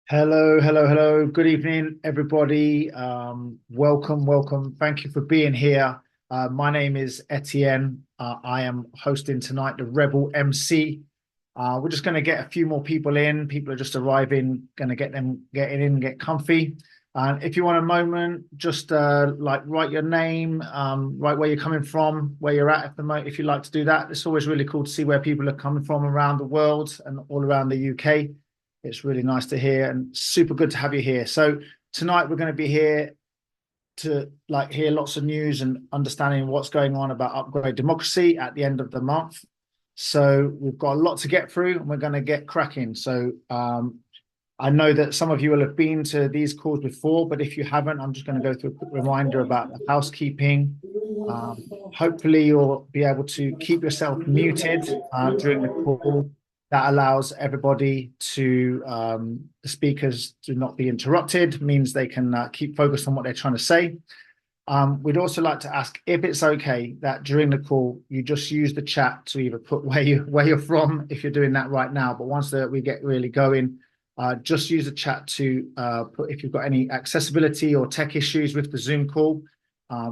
Hello, hello, hello. Good evening, everybody. Welcome. Thank you for being here. My name is Etienne. I am hosting tonight the Rebel MC. We're just going to get a few more people in. People are just arriving, going to get them getting in, get comfy. If you want a moment, just like write your name, write where you're coming from, where you're at the moment. If you'd like to do that, it's always really cool to see where people are coming from around the world and all around the UK. It's really nice to hear and super good to have you here. So tonight we're going to be here to hear lots of news and understanding what's going on about Upgrade Democracy at the end of the month. So we've got a lot to get through and we're going to get cracking. So I know that some of you will have been to these calls before, but if you haven't, I'm just going to go through a quick reminder about the housekeeping. Hopefully you'll be able to keep yourself muted during the call. That allows everybody to, the speakers to not be interrupted, means they can keep focused on what they're trying to say. We'd also like to ask if it's okay that during the call, you just use the chat to either put where you're from, if you're doing that right now. But once we get really going, just use the chat to put if you've got any accessibility or tech issues with the Zoom call,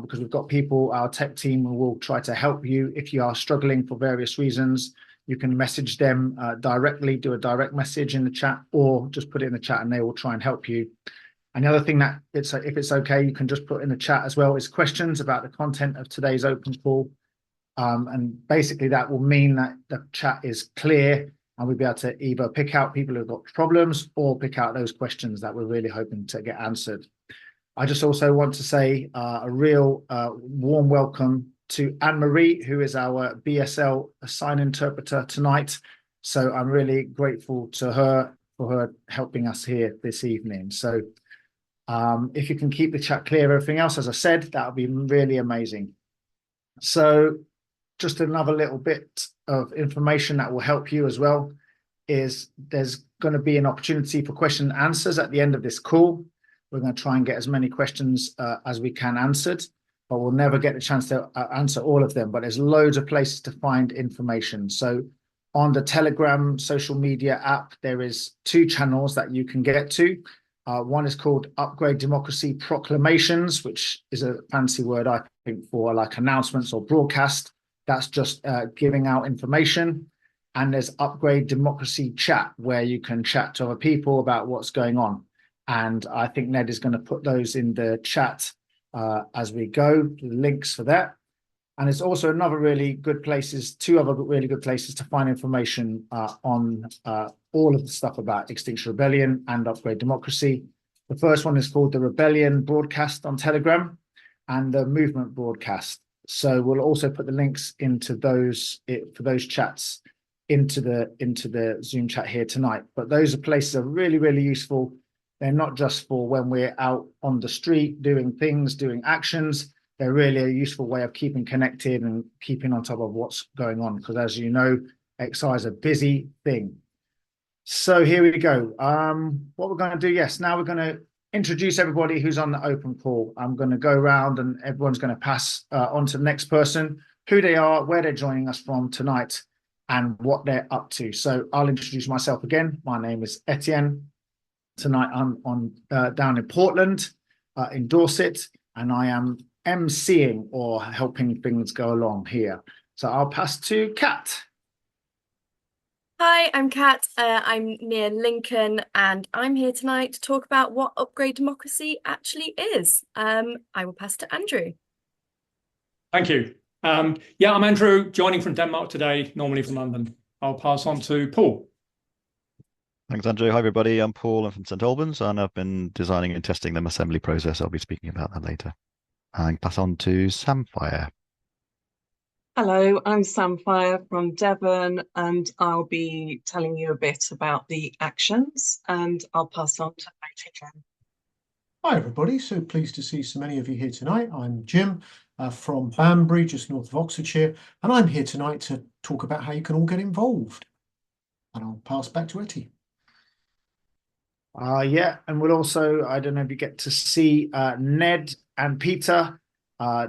because we've got people, our tech team, who will try to help you if you are struggling for various reasons. You can message them directly, do a direct message in the chat, or just put it in the chat and they will try and help you. And the other thing that if it's okay, you can just put in the chat as well is questions about the content of today's open call. And basically that will mean that the chat is clear and we'll be able to either pick out people who've got problems or pick out those questions that we're really hoping to get answered. I just also want to say a real warm welcome to Anne-Marie, who is our BSL sign interpreter tonight. So I'm really grateful to her for her helping us here this evening. So if you can keep the chat clear, everything else, as I said, that would be really amazing. So just another little bit of information that will help you as well is there's going to be an opportunity for question and answers at the end of this call. We're going to try and get as many questions as we can answered, but we'll never get the chance to answer all of them. But there's loads of places to find information. So on the Telegram social media app, there is two channels that you can get to. One is called Upgrade Democracy Proclamations, which is a fancy word, I think, for like announcements or broadcast. That's just giving out information. And there's Upgrade Democracy Chat, where you can chat to other people about what's going on. And I think Ned is going to put those in the chat as we go, the links for that. And it's also two other really good places to find information on all of the stuff about Extinction Rebellion and Upgrade Democracy. The first one is called the Rebellion Broadcast on Telegram and the Movement Broadcast. So we'll also put the links into those for those chats into the Zoom chat here tonight. But those places are really, really useful. They're not just for when we're out on the street doing things, doing actions. They're really a useful way of keeping connected and keeping on top of what's going on. Because as you know, XI is a busy thing. So here we go. What we're going to do, yes, now we're going to introduce everybody who's on the open call. I'm going to go around and everyone's going to pass on to the next person, who they are, where they're joining us from tonight, and what they're up to. So I'll introduce myself again. My name is Etienne. Tonight I'm down in Portland, in Dorset, and I am emceeing or helping things go along here. So I'll pass to Kat. Hi, I'm Kat. I'm near Lincoln, and I'm here tonight to talk about what Upgrade Democracy actually is. I will pass to Andrew. Thank you. Yeah, I'm Andrew, joining from Denmark today, normally from London. I'll pass on to Paul. Thanks, Andrew. Hi, everybody. I'm Paul. I'm from St Albans, and I've been designing and testing the Massembly process. I'll be speaking about that later. And pass on to Sfire. Hello, I'm Sfire from Devon, and I'll be telling you a bit about the actions, and I'll pass on to Jim. Hi, everybody. So pleased to see so many of you here tonight. I'm Jim from Banbury, just north of Oxfordshire, and I'm here tonight to talk about how you can all get involved. And I'll pass back to Etty. Yeah, and we'll also, I don't know if you get to see Ned and Peter.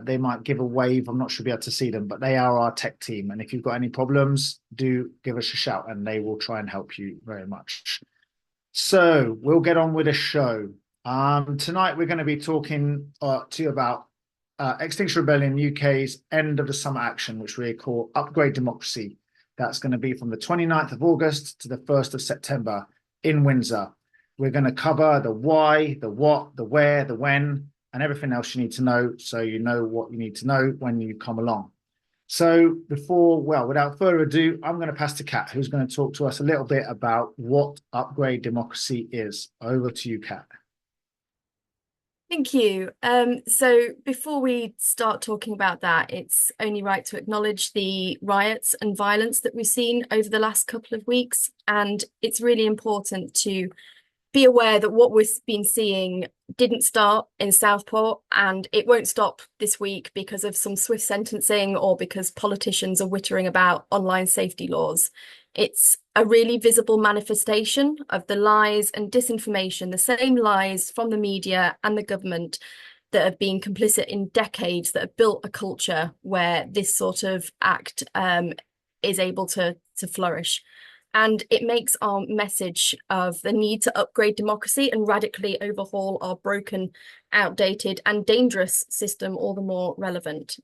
They might give a wave. I'm not sure you'll be able to see them, but they are our tech team. And if you've got any problems, do give us a shout and they will try and help you very much. So we'll get on with the show. Tonight we're going to be talking to you about Extinction Rebellion UK's end of the summer action, which we call Upgrade Democracy. That's going to be from the 29th of August to the 1st of September in Windsor. We're going to cover the why, the what, the where, the when, and everything else you need to know so you know what you need to know when you come along. So without further ado, I'm going to pass to Kat, who's going to talk to us a little bit about what Upgrade Democracy is. Over to you, Kat. Thank you. So before we start talking about that, it's only right to acknowledge the riots and violence that we've seen over the last couple of weeks. And it's really important to be aware that what we've been seeing didn't start in Southport, and it won't stop this week because of some swift sentencing or because politicians are wittering about online safety laws. It's a really visible manifestation of the lies and disinformation, the same lies from the media and the government that have been complicit in decades, that have built a culture where this sort of act is able to flourish. And it makes our message of the need to upgrade democracy and radically overhaul our broken, outdated, and dangerous system all the more relevant.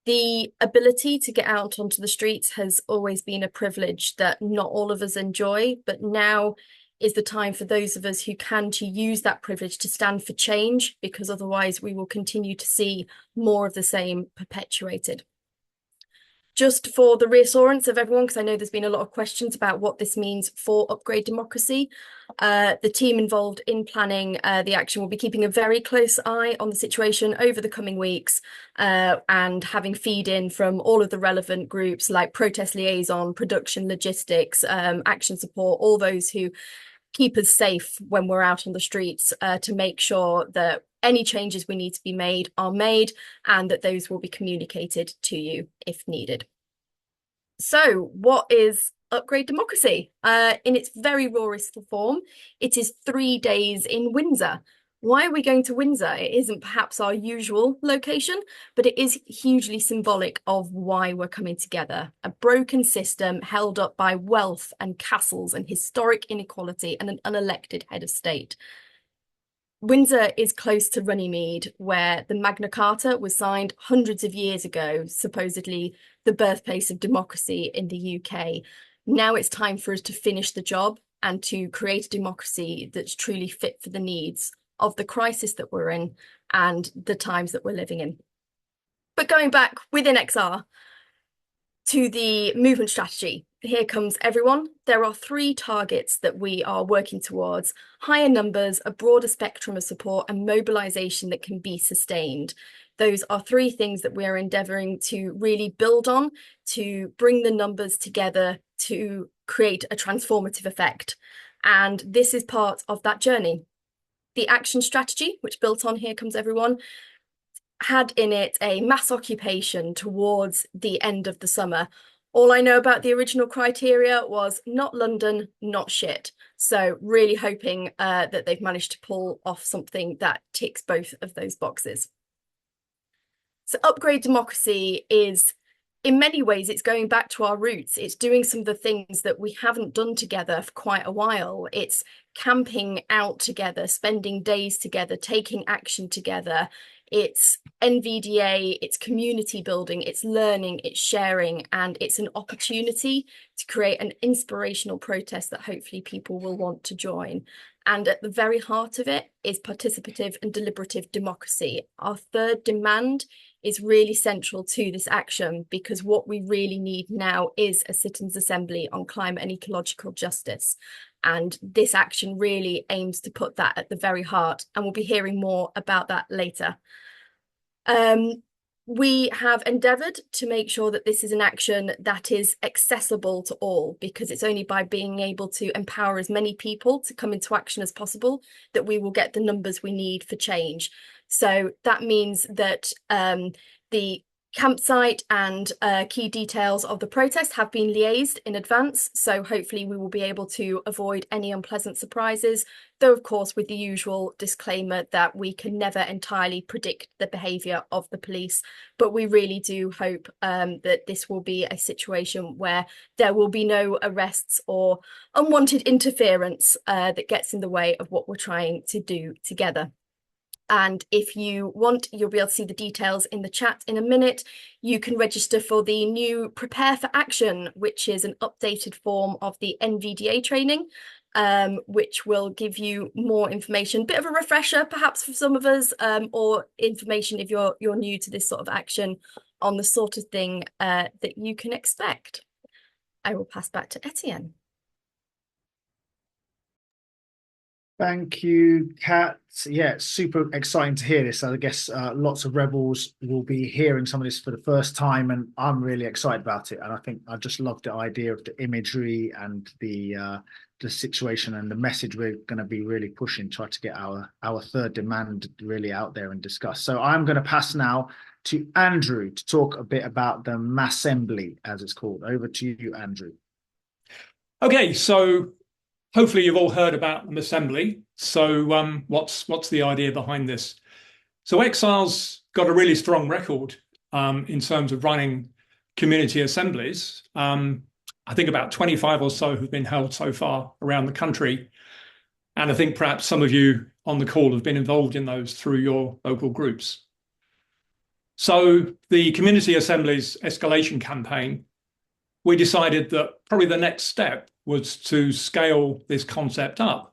The ability to get out onto the streets has always been a privilege that not all of us enjoy, but now is the time for those of us who can to use that privilege to stand for change, because otherwise we will continue to see more of the same perpetuated. Just for the reassurance of everyone, because I know there's been a lot of questions about what this means for Upgrade Democracy, the team involved in planning the action will be keeping a very close eye on the situation over the coming weeks and having feed-in from all of the relevant groups like Protest Liaison, Production Logistics, Action Support, all those who keep us safe when we're out on the streets, to make sure that any changes we need to be made are made and that those will be communicated to you if needed. So what is Upgrade Democracy? In its very rawest form, it is 3 days in Windsor. Why are we going to Windsor? It isn't perhaps our usual location, but it is hugely symbolic of why we're coming together. A broken system held up by wealth and castles and historic inequality and an unelected head of state. Windsor is close to Runnymede, where the Magna Carta was signed hundreds of years ago, supposedly the birthplace of democracy in the UK. Now it's time for us to finish the job and to create a democracy that's truly fit for the needs of the crisis that we're in and the times that we're living in. But going back within XR to the movement strategy, here comes everyone. There are 3 targets that we are working towards: higher numbers, a broader spectrum of support, and mobilisation that can be sustained. Those are 3 things that we are endeavouring to really build on, to bring the numbers together to create a transformative effect. And this is part of that journey. The action strategy, which built on Here Comes Everyone, had in it a mass occupation towards the end of the summer. All I know about the original criteria was not London, not shit. So really hoping that they've managed to pull off something that ticks both of those boxes. So Upgrade Democracy is, in many ways, it's going back to our roots. It's doing some of the things that we haven't done together for quite a while. It's camping out together, spending days together, taking action together. It's NVDA, it's community building, it's learning, it's sharing, and it's an opportunity to create an inspirational protest that hopefully people will want to join. And at the very heart of it is participative and deliberative democracy. Our third demand is really central to this action, because what we really need now is a citizens' assembly on climate and ecological justice. And this action really aims to put that at the very heart, and we'll be hearing more about that later. We have endeavoured to make sure that this is an action that is accessible to all, because it's only by being able to empower as many people to come into action as possible that we will get the numbers we need for change. So that means that the Campsite and key details of the protest have been liaised in advance, so hopefully we will be able to avoid any unpleasant surprises, though of course with the usual disclaimer that we can never entirely predict the behaviour of the police, but we really do hope that this will be a situation where there will be no arrests or unwanted interference that gets in the way of what we're trying to do together. And if you want, you'll be able to see the details in the chat in a minute. You can register for the new Prepare for Action, which is an updated form of the NVDA training, which will give you more information, bit of a refresher perhaps for some of us, or information if you're new to this sort of action on the sort of thing that you can expect. I will pass back to Etienne. Thank you, Kat. Yeah, super exciting to hear this. I guess lots of rebels will be hearing some of this for the first time, and I'm really excited about it. And I think I just love the idea of the imagery and the situation and the message we're going to be really pushing, try to get our third demand really out there and discussed. So I'm going to pass now to Andrew to talk a bit about the Massembly, as it's called. Over to you, Andrew. Okay, so hopefully you've all heard about the Massembly. So what's the idea behind this? So Exile's got a really strong record in terms of running community assemblies. I think about 25 or so have been held so far around the country. And I think perhaps some of you on the call have been involved in those through your local groups. So the Community Assemblies Escalation Campaign, we decided that probably the next step was to scale this concept up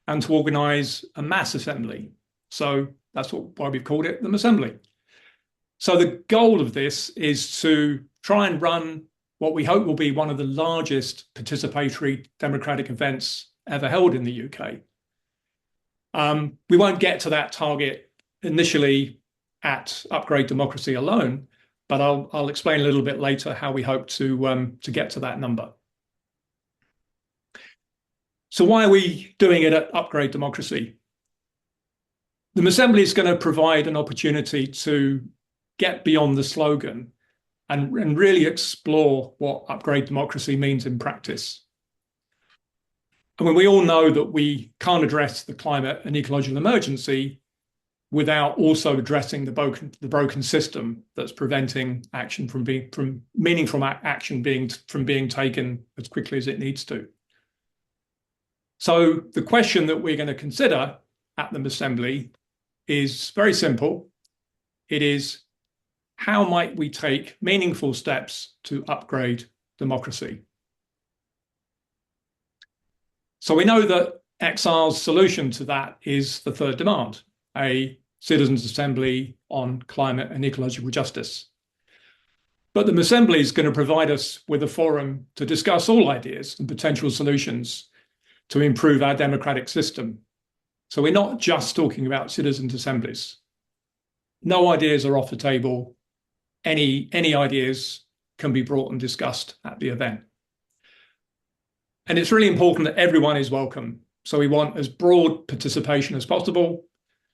and to organise a mass assembly. So that's why we've called it the Massembly. So the goal of this is to try and run what we hope will be one of the largest participatory democratic events ever held in the UK. We won't get to that target initially at Upgrade Democracy alone, but I'll explain a little bit later how we hope to get to that number. So why are we doing it at Upgrade Democracy? The Massembly is going to provide an opportunity to get beyond the slogan and really explore what Upgrade Democracy means in practice. And when we all know that we can't address the climate and ecological emergency without also addressing the broken system that's preventing action from meaningful action being taken as quickly as it needs to. So the question that we're going to consider at the Massembly is very simple. It is, how might we take meaningful steps to upgrade democracy? So we know that Exile's solution to that is the third demand, a citizens' assembly on climate and ecological justice. But the Massembly is going to provide us with a forum to discuss all ideas and potential solutions to improve our democratic system. So we're not just talking about citizens' assemblies. No ideas are off the table. Any ideas can be brought and discussed at the event. And it's really important that everyone is welcome. So we want as broad participation as possible.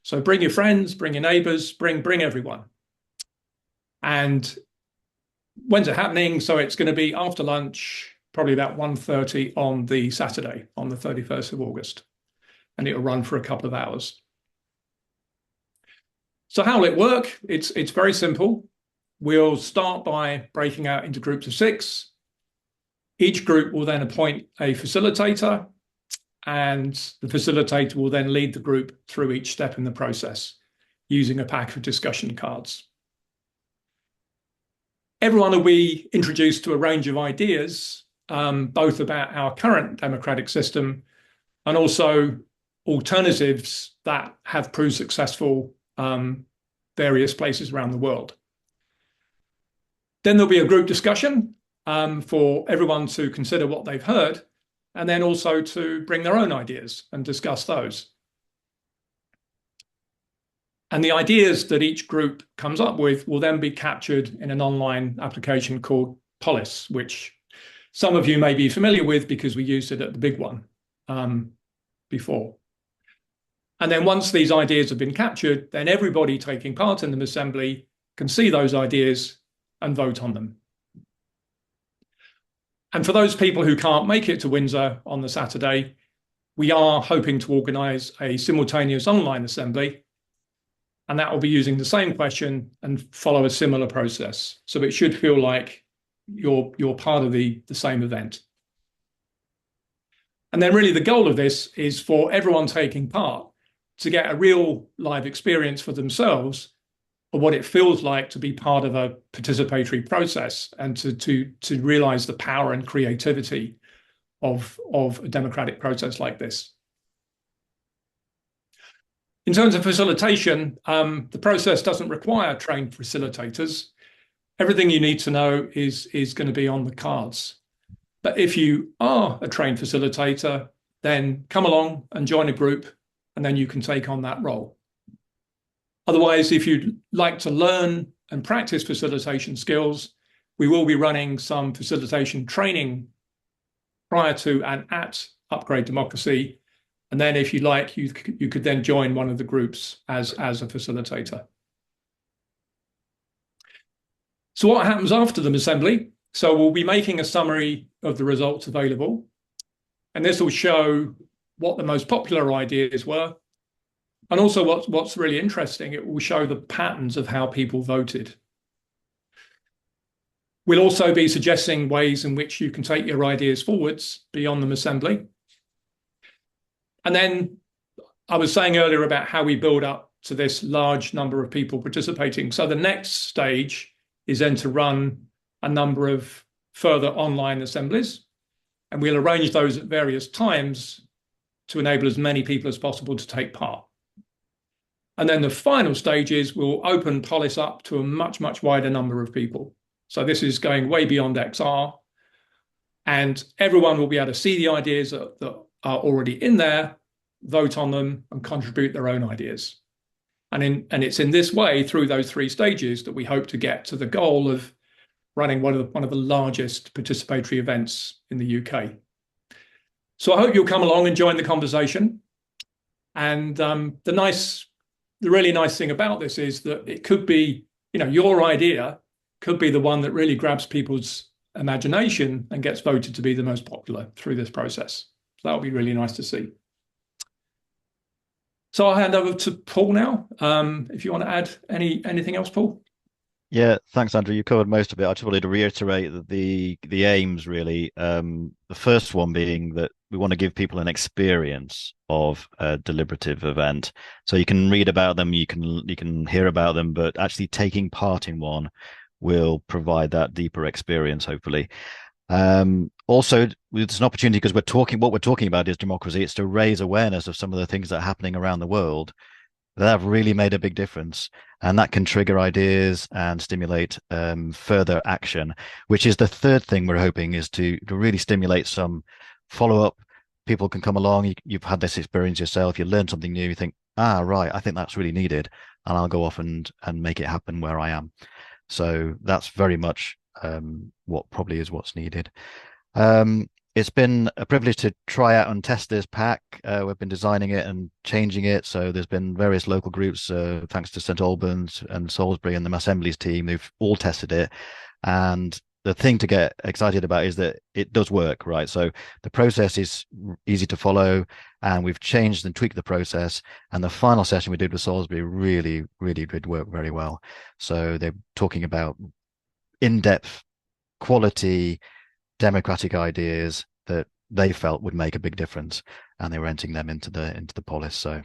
So bring your friends, bring your neighbours, bring everyone. And when's it happening? So it's going to be after lunch, probably about 1:30 on the Saturday, on the 31st of August. And it'll run for a couple of hours. So how will it work? It's very simple. We'll start by breaking out into groups of 6. Each group will then appoint a facilitator, and the facilitator will then lead the group through each step in the process using a pack of discussion cards. Everyone will be introduced to a range of ideas, both about our current democratic system and also alternatives that have proved successful various places around the world. Then there'll be a group discussion for everyone to consider what they've heard, and then also to bring their own ideas and discuss those. And the ideas that each group comes up with will then be captured in an online application called Polis, which some of you may be familiar with because we used it at the big one before. And then once these ideas have been captured, then everybody taking part in the Massembly can see those ideas and vote on them. And for those people who can't make it to Windsor on the Saturday, we are hoping to organise a simultaneous online assembly, and that will be using the same question and follow a similar process. So it should feel like you're part of the same event. And then really the goal of this is for everyone taking part to get a real live experience for themselves of what it feels like to be part of a participatory process, and to realize the power and creativity of a democratic process like this. In terms of facilitation, the process doesn't require trained facilitators. Everything you need to know is going to be on the cards. But if you are a trained facilitator, then come along and join a group, and then you can take on that role. Otherwise, if you'd like to learn and practice facilitation skills, we will be running some facilitation training prior to and at Upgrade Democracy. And then if you like, you could then join one of the groups as a facilitator. So what happens after the Massembly? So we'll be making a summary of the results available. And this will show what the most popular ideas were. And also what's really interesting, it will show the patterns of how people voted. We'll also be suggesting ways in which you can take your ideas forwards beyond the Massembly. And then I was saying earlier about how we build up to this large number of people participating. So the next stage is then to run a number of further online assemblies, and we'll arrange those at various times to enable as many people as possible to take part. And then the final stage is we'll open Polis up to a much, much wider number of people. So this is going way beyond XR, and everyone will be able to see the ideas that are already in there, vote on them, and contribute their own ideas. And it's in this way, through those three stages, that we hope to get to the goal of running one of the largest participatory events in the UK. So I hope you'll come along and join the conversation. And the really nice thing about this is that it could be, your idea could be the one that really grabs people's imagination and gets voted to be the most popular through this process. So that'll be really nice to see. So I'll hand over to Paul now. If you want to add anything else, Paul. Yeah, thanks, Andrew. You covered most of it. I just wanted to reiterate that the aims really, the first one being that we want to give people an experience of a deliberative event. So you can read about them, you can hear about them, but actually taking part in one will provide that deeper experience, hopefully. Also, it's an opportunity because what we're talking about is democracy. It's to raise awareness of some of the things that are happening around the world that have really made a big difference, and that can trigger ideas and stimulate further action, which is the third thing we're hoping is to really stimulate some follow-up. People can come along, you've had this experience yourself, you learn something new, you think, right, I think that's really needed, and I'll go off and make it happen where I am. So that's very much what probably is what's needed. It's been a privilege to try out and test this pack. We've been designing it and changing it. So there's been various local groups, thanks to St Albans and Salisbury and the Massembly's team, who've all tested it. And the thing to get excited about is that it does work, right? So the process is easy to follow, and we've changed and tweaked the process. And the final session we did with Salisbury really, really did work very well. So they're talking about in-depth, quality, democratic ideas that they felt would make a big difference, and they were entering them into the Polis. So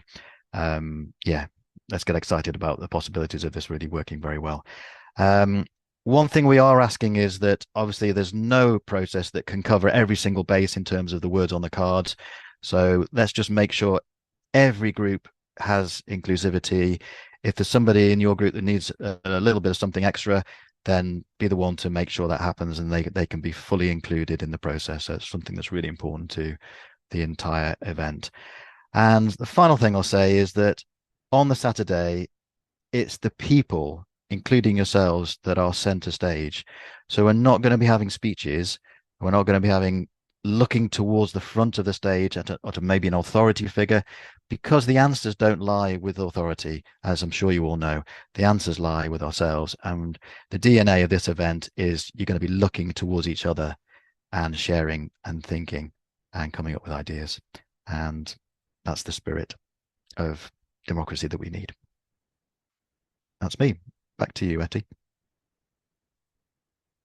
yeah, let's get excited about the possibilities of this really working very well. One thing we are asking is that obviously there's no process that can cover every single base in terms of the words on the cards. So let's just make sure every group has inclusivity. If there's somebody in your group that needs a little bit of something extra, then be the one to make sure that happens, and they can be fully included in the process. So it's something that's really important to the entire event. And the final thing I'll say is that on the Saturday, it's the people, including yourselves, that are center stage. So we're not going to be having speeches. We're not going to be having looking towards the front of the stage or to maybe an authority figure, because the answers don't lie with authority, as I'm sure you all know. The answers lie with ourselves. And the DNA of this event is you're going to be looking towards each other and sharing and thinking and coming up with ideas. And that's the spirit of democracy that we need. That's me. Back to you, Etty.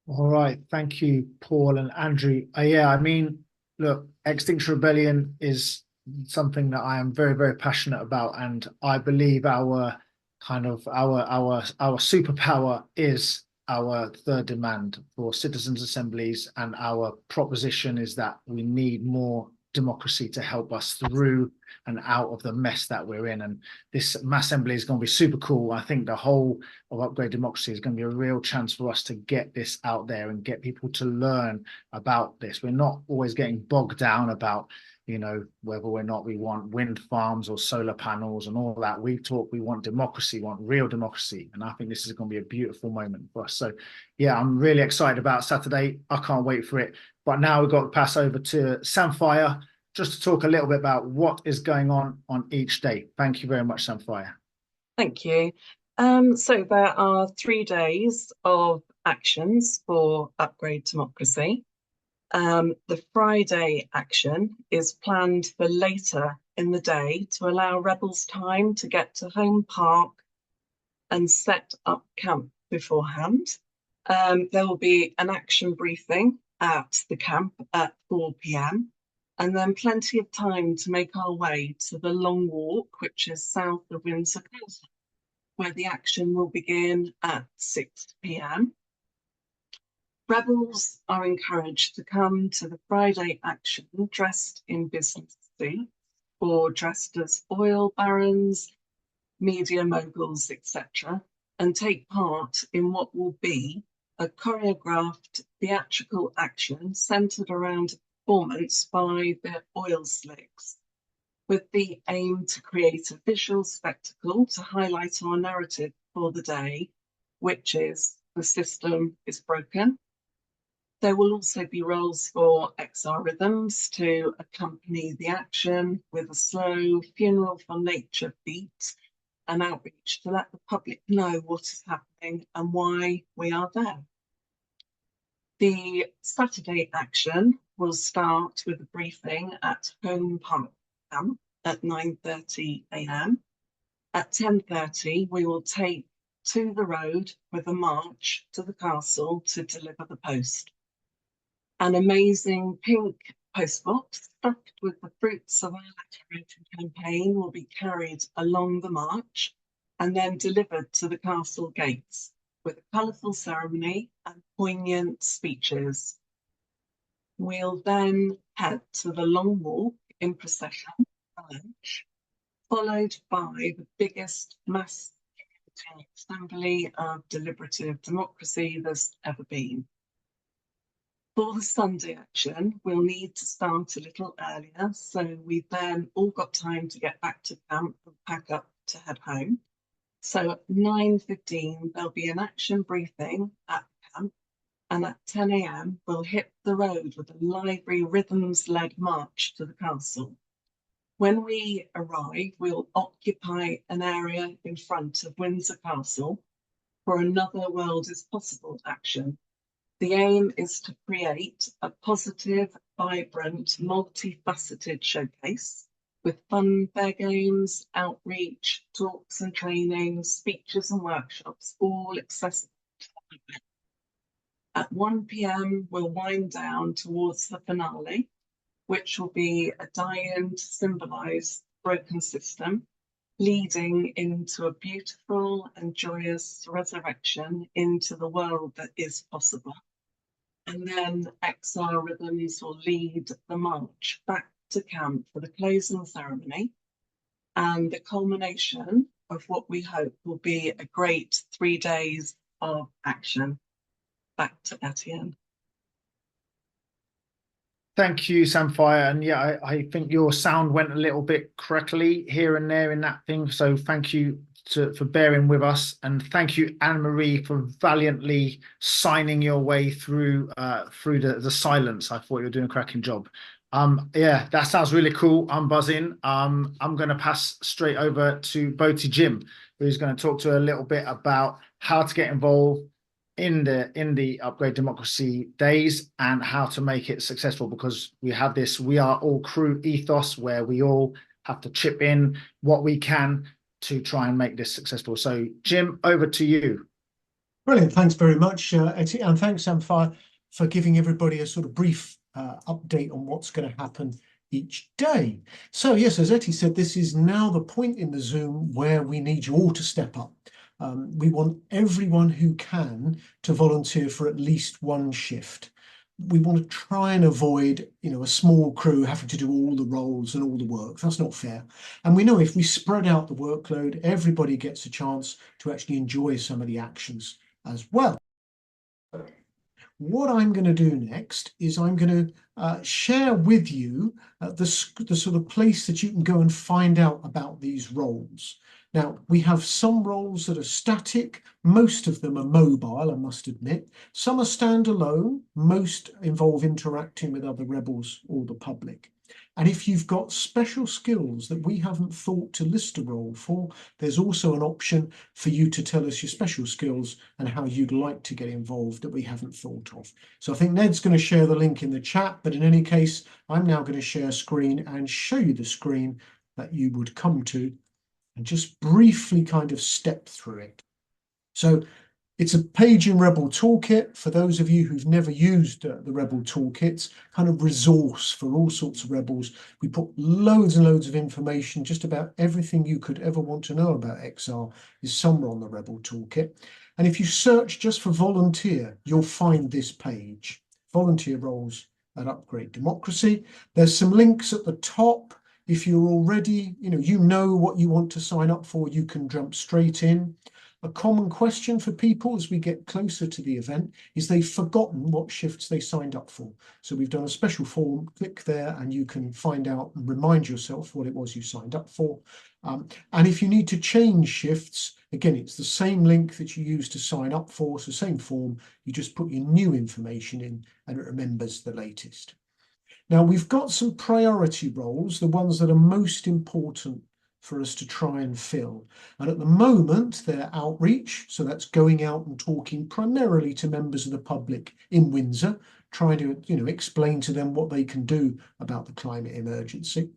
All right, thank you, Paul and Andrew. Yeah, I mean, look, Extinction Rebellion is something that I am very, very passionate about, and I believe our superpower is our third demand for citizens' assemblies, and our proposition is that we need more democracy to help us through and out of the mess that we're in. And this Massembly is going to be super cool. I think the whole of Upgrade Democracy is going to be a real chance for us to get this out there and get people to learn about this. We're not always getting bogged down about, you know, whether or not we want wind farms or solar panels and all that. We want democracy, we want real democracy. And I think this is going to be a beautiful moment for us. So yeah, I'm really excited about Saturday. I can't wait for it. But now we've got to pass over to Sfire just to talk a little bit about what is going on each day. Thank you very much, Sfire. Thank you. So there are 3 days of actions for Upgrade Democracy. The Friday action is planned for later in the day to allow rebels time to get to Home Park and set up camp beforehand. There will be an action briefing at the camp at 4 p.m. and then plenty of time to make our way to the Long Walk, which is south of Windsor Castle, where the action will begin at 6 p.m. Rebels are encouraged to come to the Friday action dressed in business suits or dressed as oil barons, media moguls, etc., and take part in what will be a choreographed theatrical action centred around a performance by the oil slicks, with the aim to create a visual spectacle to highlight our narrative for the day, which is the system is broken. There will also be roles for XR rhythms to accompany the action with a slow funeral for nature beat and outreach to let the public know what is happening and why we are there. The Saturday action will start with a briefing at Home Park Camp at 9:30 a.m. At 10:30, we will take to the road with a march to the castle to deliver the post. An amazing pink postbox stuffed with the fruits of our letter-writing campaign will be carried along the march and then delivered to the castle gates with a colourful ceremony and poignant speeches. We'll then head to the Long Walk in procession for lunch, followed by the biggest mass assembly of deliberative democracy there's ever been. For the Sunday action, we'll need to start a little earlier, so we've then all got time to get back to camp and pack up to head home. So at 9:15, there'll be an action briefing at camp, and at 10 a.m, we'll hit the road with a lively rhythms-led march to the castle. When we arrive, we'll occupy an area in front of Windsor Castle for another World is Possible action. The aim is to create a positive, vibrant, multifaceted showcase with fun, fair games, outreach, talks and training, speeches and workshops, all accessible to the public. At 1 p.m, we'll wind down towards the finale, which will be a die-in to symbolise the broken system, leading into a beautiful and joyous resurrection into the world that is possible. And then XR Rhythms will lead the march back to camp for the closing ceremony and the culmination of what we hope will be a great 3 days of action. Back to Etienne. Thank you, Sfire. And yeah, I think your sound went a little bit crackly here and there in that thing. So thank you for bearing with us, and thank you, Anne-Marie, for valiantly signing your way through the silence. I thought you were doing a cracking job. Yeah, that sounds really cool. I'm buzzing. I'm going to pass straight over to Boaty Jim, who's going to talk to a little bit about how to get involved in the Upgrade Democracy days and how to make it successful, because we have this we are all crew ethos where we all have to chip in what we can to try and make this successful. So Jim, over to you. Brilliant. Thanks very much, Etty, and thanks, Sfire, for giving everybody a sort of brief update on what's going to happen each day. So yes, as Etty said, this is now the point in the Zoom where we need you all to step up. We want everyone who can to volunteer for at least one shift. We want to try and avoid, a small crew having to do all the roles and all the work. That's not fair. And we know if we spread out the workload, everybody gets a chance to actually enjoy some of the actions as well. What I'm going to do next is I'm going to share with you the sort of place that you can go and find out about these roles. Now, we have some roles that are static. Most of them are mobile, I must admit. Some are standalone. Most involve interacting with other rebels or the public. And if you've got special skills that we haven't thought to list a role for, there's also an option for you to tell us your special skills and how you'd like to get involved that we haven't thought of. So I think Ned's going to share the link in the chat, but in any case, I'm now going to share screen and show you the screen that you would come to and just briefly kind of step through it. So it's a page in Rebel Toolkit. For those of you who've never used the Rebel Toolkits, kind of resource for all sorts of rebels. We put loads and loads of information. Just about everything you could ever want to know about XR is somewhere on the Rebel Toolkit. And if you search just for volunteer, you'll find this page, volunteer roles at Upgrade Democracy. There's some links at the top. If you're already, you know what you want to sign up for, you can jump straight in. A common question for people as we get closer to the event is they've forgotten what shifts they signed up for. So we've done a special form, click there and you can find out and remind yourself what it was you signed up for. And if you need to change shifts, again, it's the same link that you use to sign up for, so same form, you just put your new information in and it remembers the latest. Now, we've got some priority roles, the ones that are most important for us to try and fill. And at the moment, they're outreach. So that's going out and talking primarily to members of the public in Windsor, trying to, explain to them what they can do about the climate emergency.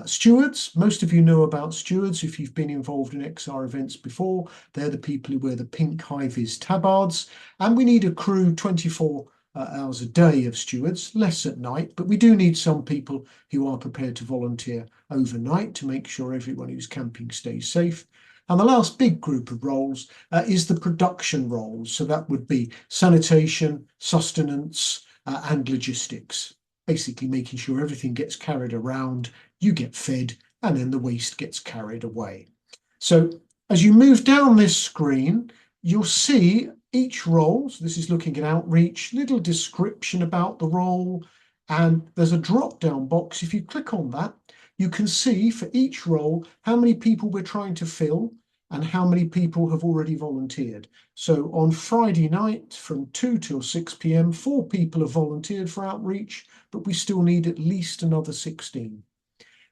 Stewards, most of you know about stewards if you've been involved in XR events before. They're the people who wear the pink high-vis tabards. And we need a crew 24 hours a day of stewards, less at night, but we do need some people who are prepared to volunteer overnight to make sure everyone who's camping stays safe. And the last big group of roles is the production roles. So that would be sanitation, sustenance, and logistics, basically making sure everything gets carried around, you get fed, and then the waste gets carried away. So as you move down this screen, you'll see each role, so this is looking at outreach, little description about the role, and there's a drop-down box. If you click on that, you can see for each role how many people we're trying to fill and how many people have already volunteered. So on Friday night from 2 till 6 p.m, 4 people have volunteered for outreach, but we still need at least another 16.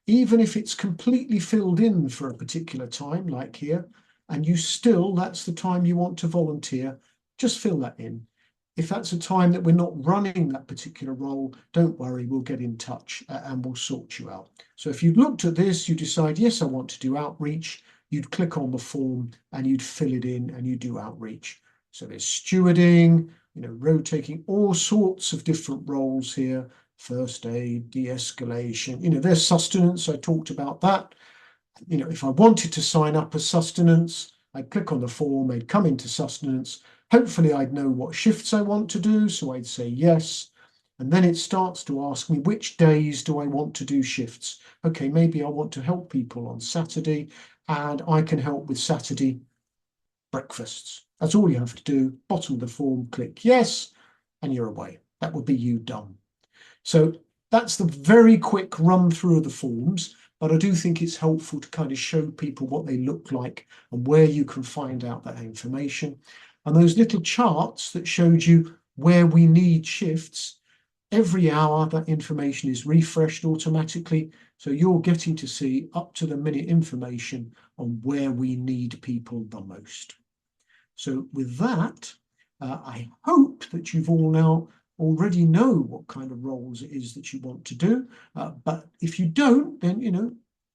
Even if it's completely filled in for a particular time, like here, and that's the time you want to volunteer, just fill that in. If that's a time that we're not running that particular role, don't worry, we'll get in touch and we'll sort you out. So if you looked at this, you decide, yes, I want to do outreach, you'd click on the form and you'd fill it in and you do outreach. So there's stewarding, road taking, all sorts of different roles here, first aid, de-escalation, there's sustenance, I talked about that. If I wanted to sign up as sustenance, I'd click on the form, I'd come into sustenance. Hopefully I'd know what shifts I want to do, so I'd say yes. And then it starts to ask me, which days do I want to do shifts? Okay, maybe I want to help people on Saturday, and I can help with Saturday breakfasts. That's all you have to do. Bottom of the form, click yes, and you're away. That would be you done. So that's the very quick run through of the forms. but I do think it's helpful to kind of show people what they look like and where you can find out that information. And those little charts that showed you where we need shifts, every hour that information is refreshed automatically. So you're getting to see up to the minute information on where we need people the most. So with that, I hope that you've all now already know what kind of roles it is that you want to do. But if you don't, then,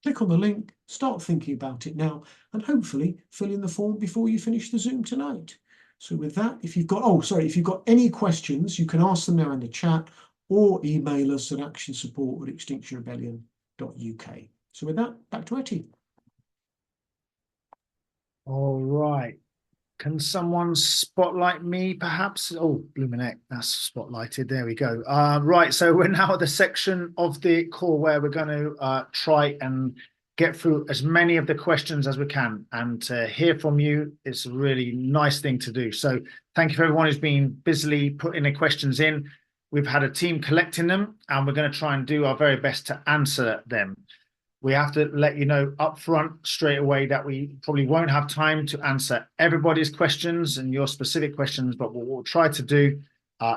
click on the link, start thinking about it now, and hopefully fill in the form before you finish the Zoom tonight. So with that, if you've got any questions, you can ask them now in the chat or email us at actionsupport@extinctionrebellion.uk. So with that, back to Etty. All right. Can someone spotlight me, perhaps? Oh, blooming heck, that's spotlighted. There we go. Right, so we're now at the section of the call where we're going to try and get through as many of the questions as we can. And to hear from you is a really nice thing to do. So thank you for everyone who's been busily putting their questions in. We've had a team collecting them, and we're going to try and do our very best to answer them. We have to let you know up front straight away that we probably won't have time to answer everybody's questions and your specific questions, but what we'll try to do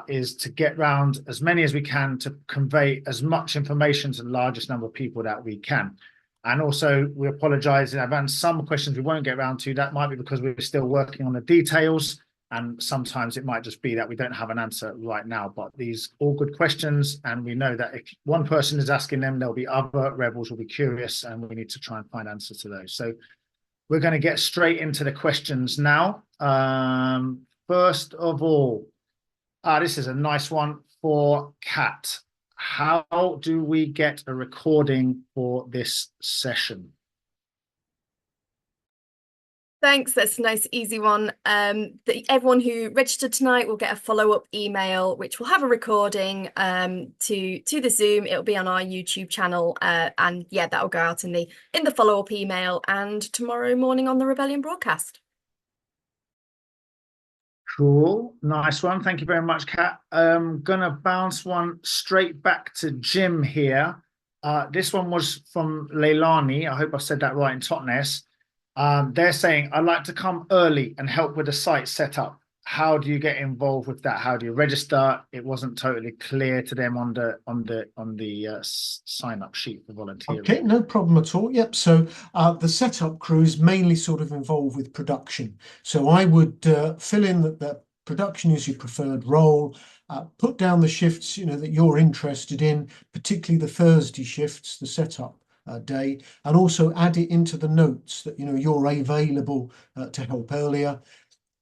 is to get round as many as we can to convey as much information to the largest number of people that we can. And also, we apologise in advance. Some questions we won't get round to. That might be because we're still working on the details. And sometimes it might just be that we don't have an answer right now, but these all good questions. And we know that if one person is asking them, there'll be other rebels will be curious, and we need to try and find answers to those. So we're going to get straight into the questions now. First of all, this is a nice one for Kat. How do we get a recording for this session? Thanks. That's a nice, easy one. Everyone who registered tonight will get a follow-up email, which will have a recording to the Zoom. It'll be on our YouTube channel, and yeah, that'll go out in the follow-up email and tomorrow morning on the Rebellion broadcast. Cool, nice one. Thank you very much, Kat. Gonna bounce one straight back to Jim here. This one was from Leilani. I hope I said that right, in Totnes. They're saying, I'd like to come early and help with the site setup. How do you get involved with that? How do you register? It wasn't totally clear to them on the sign up sheet for volunteering. Okay, no problem at all. Yep. So the setup crew is mainly sort of involved with production. So I would fill in that production is your preferred role. Put down the shifts that you're interested in, particularly the Thursday shifts, the setup day, and also add it into the notes that you're available to help earlier.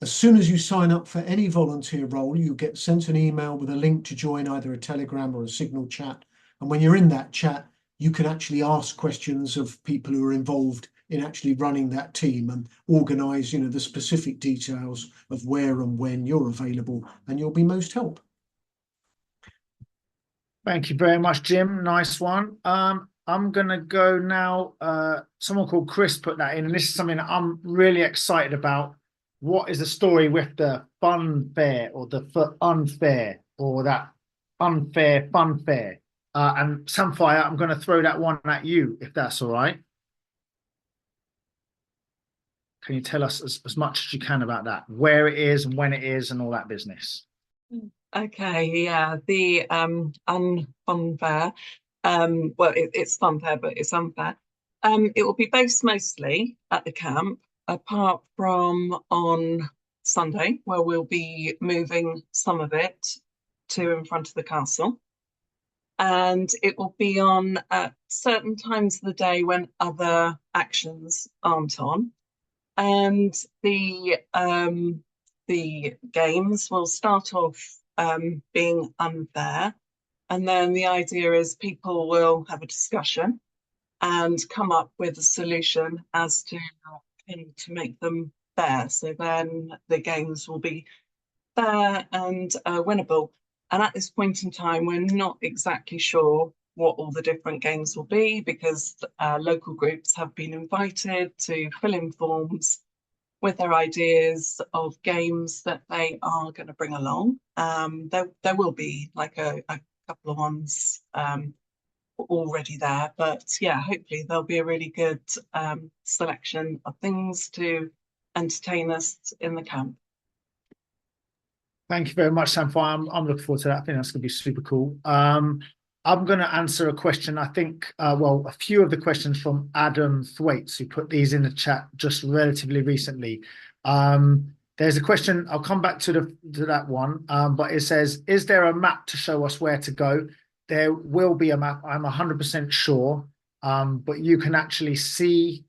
As soon as you sign up for any volunteer role, you get sent an email with a link to join either a Telegram or a Signal chat. And when you're in that chat, you can actually ask questions of people who are involved in actually running that team and organise, the specific details of where and when you're available, and you'll be most help. Thank you very much, Jim. Nice one. I'm going to go now. Someone called Chris put that in, and this is something that I'm really excited about. What is the story with the FUNFAIR or the unfair or that unfair FUNFAIR? And Sfire, I'm going to throw that one at you, if that's all right. Can you tell us as much as you can about that, where it is and when it is and all that business? Okay, yeah, the Unfunfair. Well, it's FUNFAIR, but it's unfair. It will be based mostly at the camp, apart from on Sunday, where we'll be moving some of it to in front of the castle. And it will be on certain times of the day when other actions aren't on. And the games will start off being unfair. And then the idea is people will have a discussion and come up with a solution as to how to make them fair. So then the games will be fair and winnable. And at this point in time, we're not exactly sure what all the different games will be, because local groups have been invited to fill in forms with their ideas of games that they are going to bring along. There will be like a couple of ones already there. But yeah, hopefully there'll be a really good selection of things to entertain us in the camp. Thank you very much, Sfire. I'm looking forward to that. I think that's going to be super cool. I'm going to answer a question. I think, well, a few of the questions from Adam Thwaites, who put these in the chat just relatively recently. There's a question. I'll come back to that one, but it says, "Is there a map to show us where to go?" There will be a map. I'm 100% sure. But you can actually see.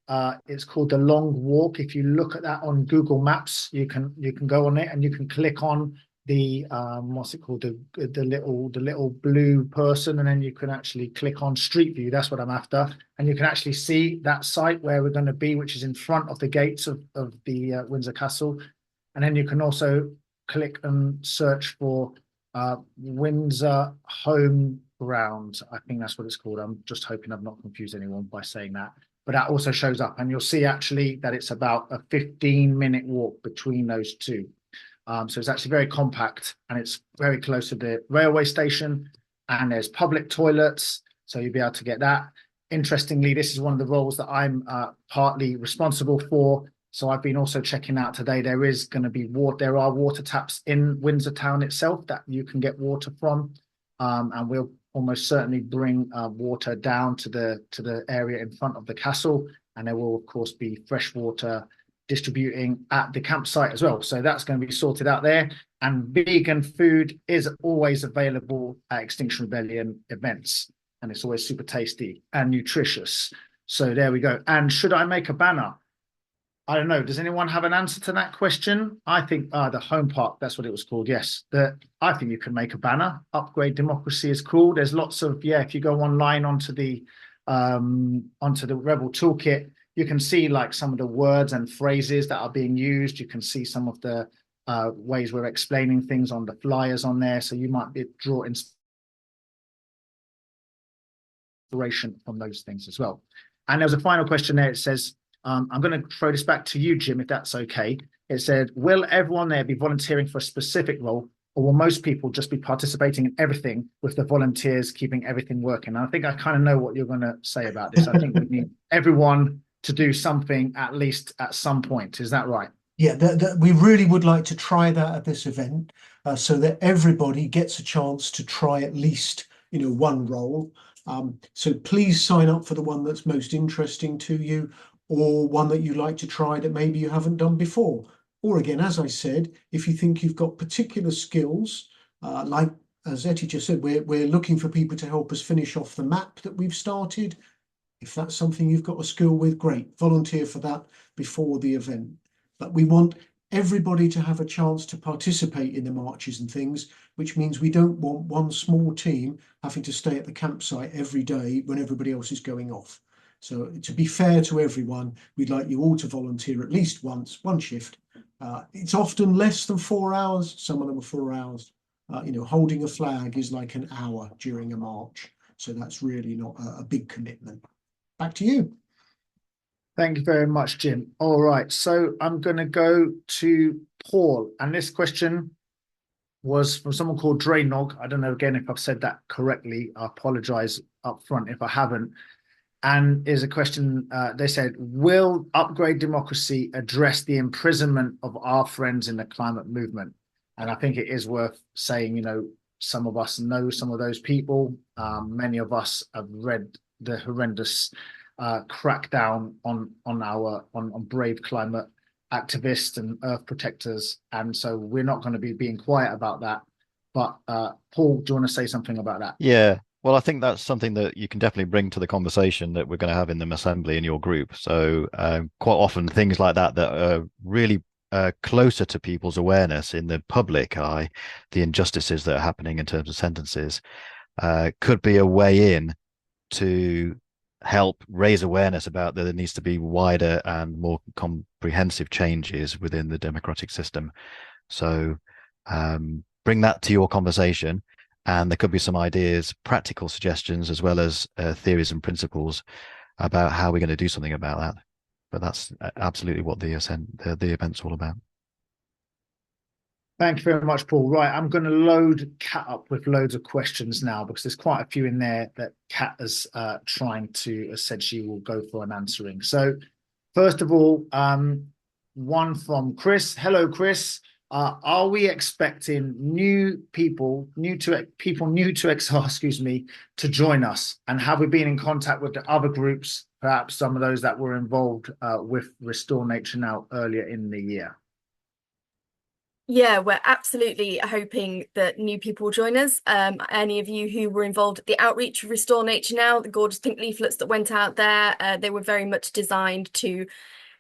It's called the Long Walk. If you look at that on Google Maps, you can go on it and you can click on the what's it called, the little blue person, and then you can actually click on Street View. That's what I'm after, and you can actually see that site where we're going to be, which is in front of the gates of the Windsor Castle. And then you can also click and search for Windsor Home Ground. I think that's what it's called. I'm just hoping I've not confused anyone by saying that. But that also shows up, and you'll see actually that it's about a 15-minute walk between those two. So it's actually very compact, and it's very close to the railway station, and there's public toilets, so you'll be able to get that. Interestingly, this is one of the roles that I'm partly responsible for. So I've been also checking out today. There is going to be water. There are water taps in Windsor town itself that you can get water from, and we'll almost certainly bring water down to the area in front of the castle, and there will of course be fresh water distributing at the campsite as well. So that's going to be sorted out there. And vegan food is always available at Extinction Rebellion events, and it's always super tasty and nutritious. So there we go. And should I make a banner? I don't know. Does anyone have an answer to that question? I think the home park, that's what it was called. Yes. I think you can make a banner. Upgrade Democracy is cool. There's lots of, if you go online onto the Rebel Toolkit, you can see like some of the words and phrases that are being used. You can see some of the ways we're explaining things on the flyers on there. So you might draw inspiration from those things as well. And there was a final question there. It says, I'm going to throw this back to you, Jim, if that's okay. It said, will everyone there be volunteering for a specific role, or will most people just be participating in everything with the volunteers keeping everything working? And I think I kind of know what you're going to say about this. I think we need everyone to do something at least at some point. Is that right? Yeah, we really would like to try that at this event, so that everybody gets a chance to try at least, one role. So please sign up for the one that's most interesting to you, or one that you like to try that maybe you haven't done before. Or again, as I said, if you think you've got particular skills, like as Etty just said, we're looking for people to help us finish off the map that we've started. If that's something you've got a skill with, great, volunteer for that before the event. But we want everybody to have a chance to participate in the marches and things, which means we don't want one small team having to stay at the campsite every day when everybody else is going off. So to be fair to everyone, we'd like you all to volunteer at least once, one shift. It's often less than 4 hours. Some of them are 4 hours. Holding a flag is like an hour during a march. So that's really not a big commitment. Back to you. Thank you very much, Jim. All right. So I'm going to go to Paul. And this question was from someone called Draynog. I don't know, again, if I've said that correctly. I apologize up front if I haven't. And is a question, they said, will Upgrade Democracy address the imprisonment of our friends in the climate movement? And I think it is worth saying, some of us know some of those people. Many of us have read the horrendous crackdown on brave climate activists and earth protectors. And so we're not going to be being quiet about that. But Paul, do you want to say something about that? Yeah. Well, I think that's something that you can definitely bring to the conversation that we're going to have in the Massembly in your group. So quite often things like that are really closer to people's awareness in the public eye, the injustices that are happening in terms of sentences, could be a way in to help raise awareness about that there needs to be wider and more comprehensive changes within the democratic system. So bring that to your conversation. And there could be some ideas, practical suggestions, as well as theories and principles about how we're going to do something about that. But that's absolutely what the event's all about. Thank you very much, Paul. Right, I'm going to load Kat up with loads of questions now because there's quite a few in there that Kat is trying to, said she will go for an answering. So first of all, one from Chris. Hello, Chris. Are we expecting people new to XR, excuse me, to join us? And have we been in contact with the other groups, perhaps some of those that were involved with Restore Nature Now earlier in the year? Yeah, we're absolutely hoping that new people will join us. Any of you who were involved at the outreach of Restore Nature Now, the gorgeous pink leaflets that went out there, they were very much designed to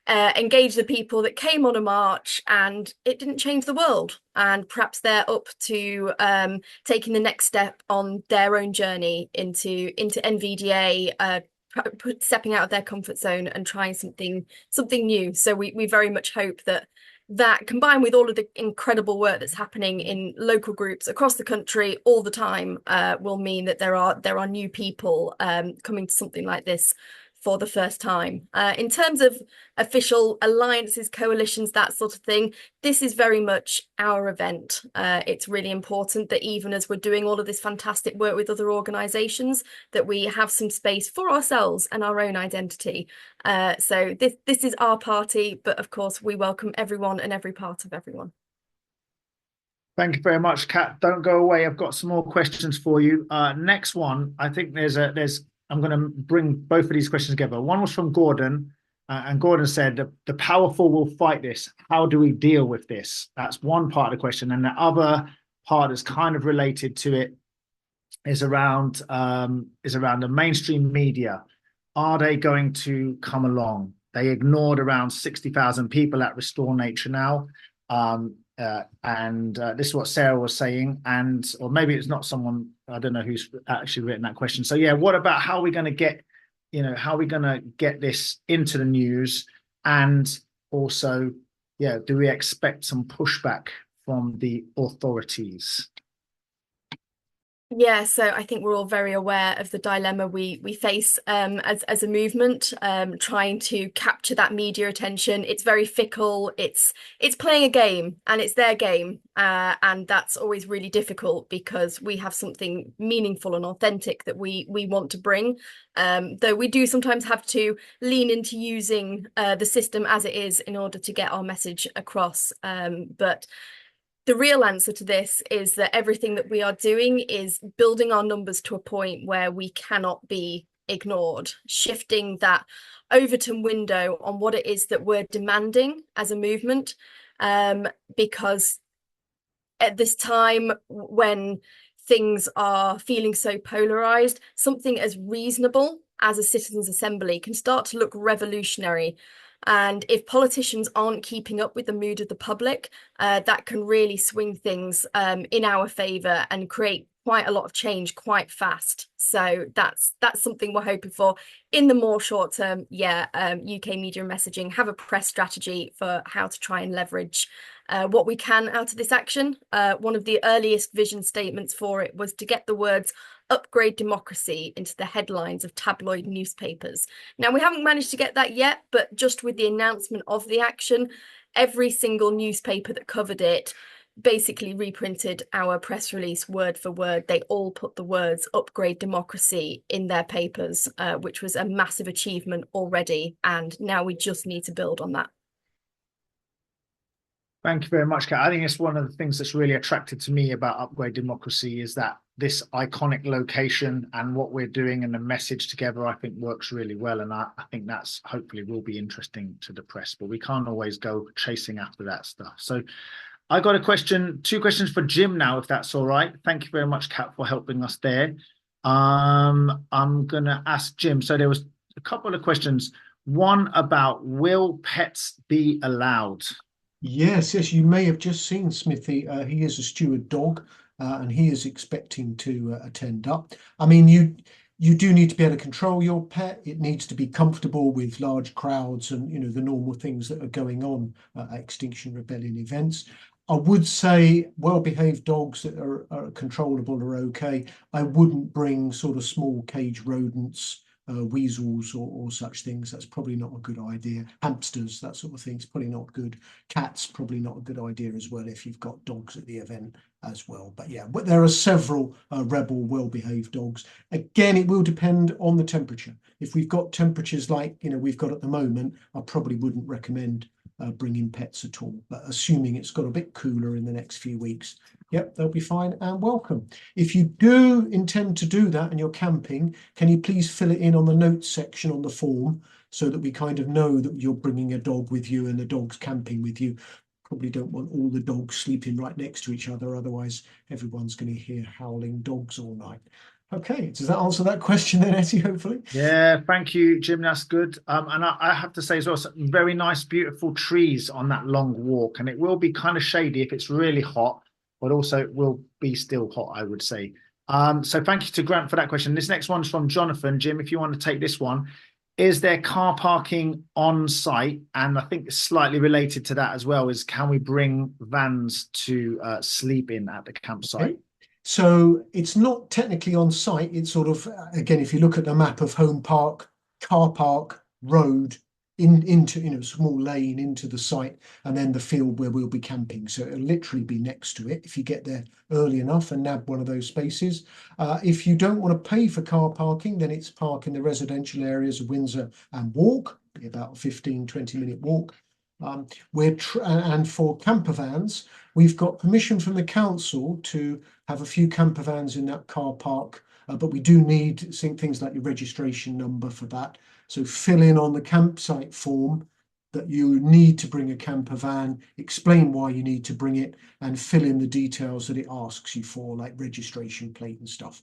engage the people that came on a march, and it didn't change the world. And perhaps they're up to taking the next step on their own journey into NVDA, stepping out of their comfort zone and trying something new. So we very much hope that combined with all of the incredible work that's happening in local groups across the country all the time will mean that there are new people coming to something like this for the first time. In terms of official alliances, coalitions, that sort of thing, this is very much our event. It's really important that even as we're doing all of this fantastic work with other organisations, that we have some space for ourselves and our own identity. So this is our party, but of course we welcome everyone and every part of everyone. Thank you very much, Kat. Don't go away. I've got some more questions for you. Next one, I think I'm going to bring both of these questions together. One was from Gordon, and Gordon said, the powerful will fight this. How do we deal with this? That's one part of the question. And the other part is kind of related to it is around the mainstream media. Are they going to come along? They ignored around 60,000 people at Restore Nature Now. This is what Sarah was saying, or maybe it's not someone, I don't know who's actually written that question. So yeah, what about how are we going to get this into the news? And also, yeah, do we expect some pushback from the authorities? Yeah, so I think we're all very aware of the dilemma we face as a movement, trying to capture that media attention. It's very fickle. It's playing a game, and it's their game, and that's always really difficult because we have something meaningful and authentic that we want to bring. Though we do sometimes have to lean into using the system as it is in order to get our message across. But the real answer to this is that everything that we are doing is building our numbers to a point where we cannot be ignored, shifting that Overton window on what it is that we're demanding as a movement. Because at this time when things are feeling so polarized, something as reasonable as a citizens' assembly can start to look revolutionary. And if politicians aren't keeping up with the mood of the public, that can really swing things in our favour and create quite a lot of change quite fast. So that's something we're hoping for in the more short term. Yeah, UK media messaging, have a press strategy for how to try and leverage what we can out of this action. One of the earliest vision statements for it was to get the words "upgrade democracy" into the headlines of tabloid newspapers. Now, we haven't managed to get that yet, but just with the announcement of the action, every single newspaper that covered it basically reprinted our press release word for word. They all put the words "upgrade democracy" in their papers, which was a massive achievement already. And now we just need to build on that. Thank you very much, Kat. I think it's one of the things that's really attracted to me about Upgrade Democracy is that this iconic location and what we're doing and the message together, I think works really well. And I think that's hopefully will be interesting to the press, but we can't always go chasing after that stuff. So I got two questions for Jim now, if that's all right. Thank you very much, Kat, for helping us there. I'm going to ask Jim. So there was a couple of questions. One about, will pets be allowed? Yes, you may have just seen Smithy. He is a steward dog, and he is expecting to attend up. I mean, you do need to be able to control your pet. It needs to be comfortable with large crowds and, the normal things that are going on at Extinction Rebellion events. I would say well-behaved dogs that are controllable are okay. I wouldn't bring sort of small cage rodents weasels or such things. That's probably not a good idea. Hamsters, that sort of thing, is probably not good. Cats, probably not a good idea as well if you've got dogs at the event as well. But yeah, but there are several rebel well-behaved dogs. Again, it will depend on the temperature. If we've got temperatures like we've got at the moment, I probably wouldn't recommend bringing pets at all. But assuming it's got a bit cooler in the next few weeks, yep, they'll be fine and welcome. If you do intend to do that and you're camping, can you please fill it in on the notes section on the form so that we kind of know that you're bringing a dog with you and the dog's camping with you. Probably don't want all the dogs sleeping right next to each other, otherwise everyone's going to hear howling dogs all night. Okay, does that answer that question then, Etty, hopefully? Yeah, thank you, Jim. That's good. And I have to say as well, some very nice, beautiful trees on that long walk. And it will be kind of shady if it's really hot, but also it will be still hot, I would say. So thank you to Grant for that question. This next one's from Jonathan. Jim, if you want to take this one. Is there car parking on site? And I think slightly related to that as well is, can we bring vans to sleep in at the campsite? Okay. So it's not technically on site. It's sort of, again, if you look at the map of Home Park, car park, road, into a small lane into the site, and then the field where we'll be camping. So it'll literally be next to it if you get there early enough and nab one of those spaces. If you don't want to pay for car parking, then it's park in the residential areas of Windsor and walk, be about a 15-20 minute walk. And for camper vans, we've got permission from the council to have a few camper vans in that car park, but we do need things like your registration number for that. So fill in on the campsite form that you need to bring a camper van, explain why you need to bring it, and fill in the details that it asks you for, like registration plate and stuff.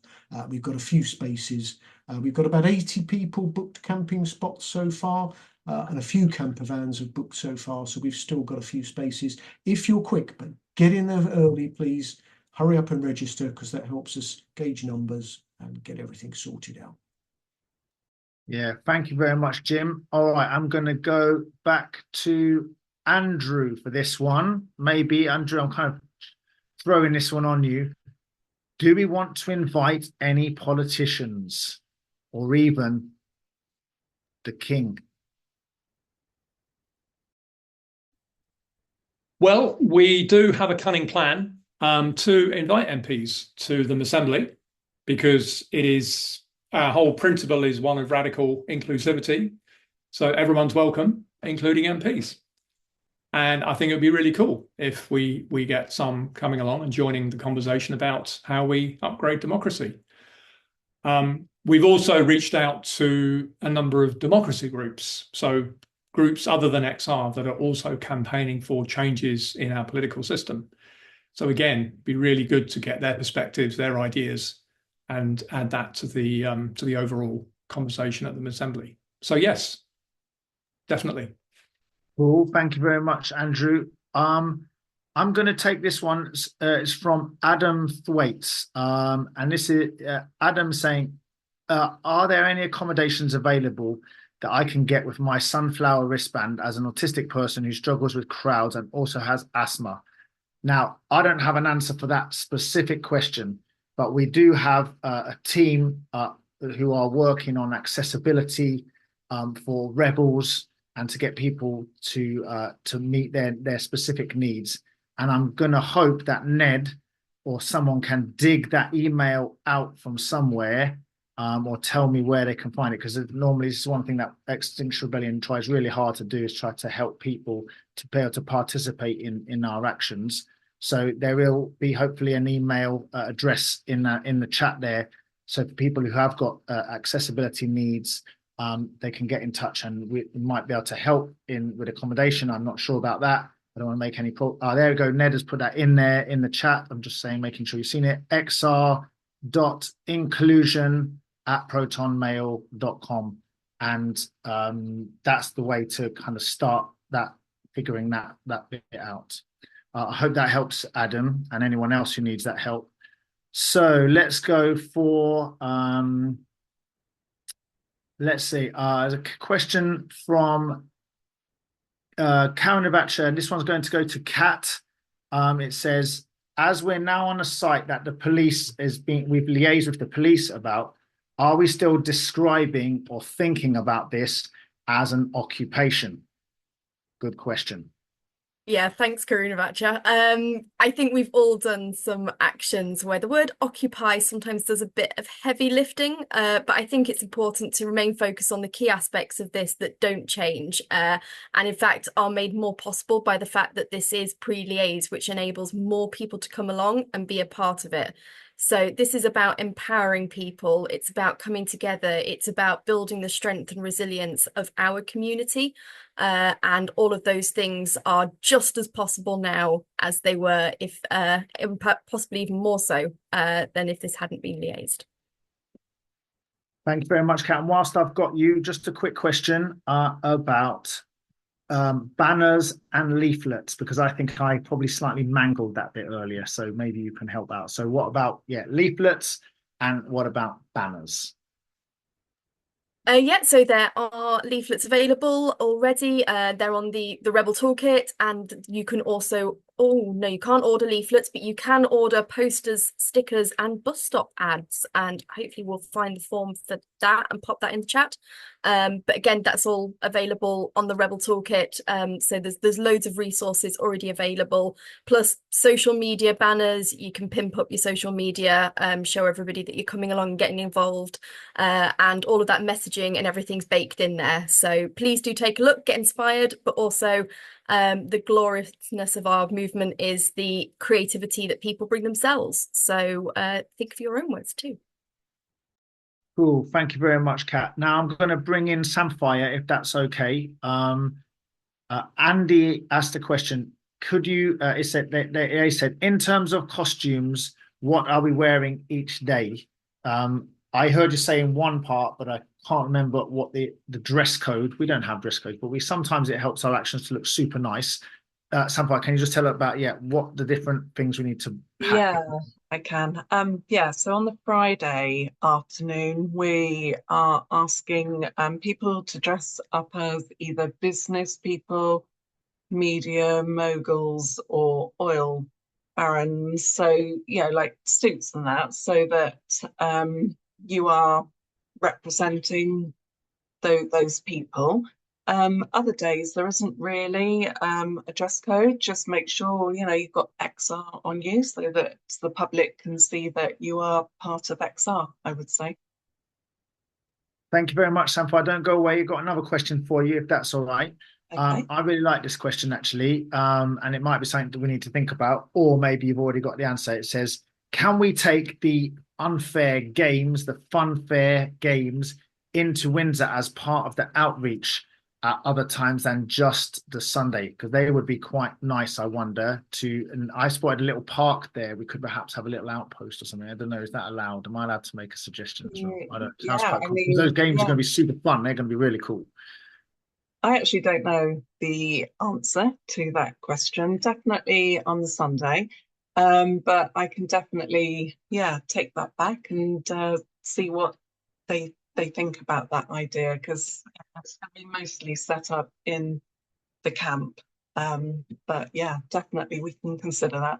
We've got a few spaces. We've got about 80 people booked camping spots so far. And a few camper vans have booked so far, so we've still got a few spaces. If you're quick, but get in there early, please. Hurry up and register, because that helps us gauge numbers and get everything sorted out. Yeah, thank you very much, Jim. All right, I'm going to go back to Andrew for this one. Maybe, Andrew, I'm kind of throwing this one on you. Do we want to invite any politicians or even the king? Well, we do have a cunning plan to invite MPs to the Massembly, because it is our whole principle is one of radical inclusivity. So everyone's welcome, including MPs. And I think it would be really cool if we get some coming along and joining the conversation about how we upgrade democracy. We've also reached out to a number of democracy groups. So groups other than XR that are also campaigning for changes in our political system. So again, it'd be really good to get their perspectives, their ideas, and add that to the overall conversation at the Massembly. So yes, definitely. Cool. Thank you very much, Andrew. I'm going to take this one. It's from Adam Thwaites. And this is Adam saying, are there any accommodations available that I can get with my sunflower wristband as an autistic person who struggles with crowds and also has asthma? Now, I don't have an answer for that specific question, but we do have a team who are working on accessibility for rebels and to get people to meet their specific needs. And I'm going to hope that Ned or someone can dig that email out from somewhere or tell me where they can find it, because normally this is one thing that Extinction Rebellion tries really hard to do, is try to help people to be able to participate in our actions. So there will be hopefully an email address in the chat there. So for people who have got accessibility needs, they can get in touch, and we might be able to help with accommodation. I'm not sure about that. I don't want to make any. There we go. Ned has put that in there in the chat. I'm just saying, making sure you've seen it. xr.inclusion@protonmail.com, and that's the way to kind of start figuring that bit out. I hope that helps Adam and anyone else who needs that help. So let's go for, let's see, there's a question from Karen Abacha, and this one's going to go to Kat. It says, as we're now on a site that the police we've liaised with the police about, Are we still describing or thinking about this as an occupation? Good question. Yeah, thanks, Karuna Vacha. I think we've all done some actions where the word occupy sometimes does a bit of heavy lifting, but I think it's important to remain focused on the key aspects of this that don't change, and in fact are made more possible by the fact that this is pre-liaise, which enables more people to come along and be a part of it. So this is about empowering people, it's about coming together, it's about building the strength and resilience of our community. And all of those things are just as possible now as they were, if possibly even more so than if this hadn't been liaised. Thank you very much, Kat. And whilst I've got you, just a quick question about banners and leaflets, because I think I probably slightly mangled that bit earlier, so maybe you can help out. So what about, leaflets, and what about banners? Yeah, so there are leaflets available already. They're on the Rebel Toolkit, and you can also, oh no, you can't order leaflets, but you can order posters, stickers, and bus stop ads. And hopefully we'll find the form for that and pop that in the chat. But again, that's all available on the Rebel Toolkit. So there's loads of resources already available, plus social media banners. You can pimp up your social media, show everybody that you're coming along and getting involved, and all of that messaging and everything's baked in there. So please do take a look, get inspired, but also the gloriousness of our movement is the creativity that people bring themselves. So think of your own words too. Cool. Thank you very much, Kat. Now I'm going to bring in Sfire, if that's okay. Andy asked a question. Could you, they said, in terms of costumes, what are we wearing each day? I heard you say in one part, but I can't remember what the dress code. We don't have dress code, but sometimes it helps our actions to look super nice. Sfire, can you just tell us about, what the different things we need to pack? Yeah, I can. So on the Friday afternoon, we are asking people to dress up as either business people, media moguls, or oil barons. So, like suits and that, so that you are representing those people. Other days there isn't really a dress code. Just make sure you've got XR on you so that the public can see that you are part of XR, I would say. Thank you very much, Sfire. Don't go away. You've got another question for you, if that's all right. Okay. I really like this question, actually, and it might be something that we need to think about, or maybe you've already got the answer. It says, can we take the unfair games, the FUNFAIR games, into Windsor as part of the outreach at other times than just the Sunday? Because they would be quite nice, I wonder, and I spotted a little park there. We could perhaps have a little outpost or something. I don't know, is that allowed? Am I allowed to make a suggestion as well? I don't know. Sounds quite cool. Those games are going to be super fun. They're going to be really cool. I actually don't know the answer to that question, definitely on the Sunday. But I can definitely, take that back and see what they think about that idea, because it's going to be mostly set up in the camp. But yeah, definitely we can consider that.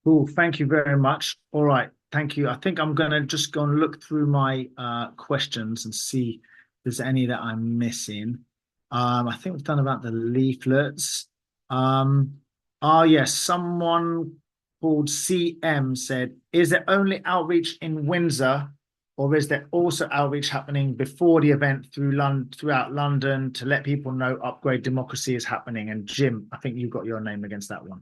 Cool. Thank you very much. All right. Thank you. I think I'm going to just go and look through my questions and see if there's any that I'm missing. I think we've done about the leaflets. Yes, someone called CM said, is there only outreach in Windsor, or is there also outreach happening before the event throughout London to let people know Upgrade Democracy is happening? And Jim, I think you've got your name against that one.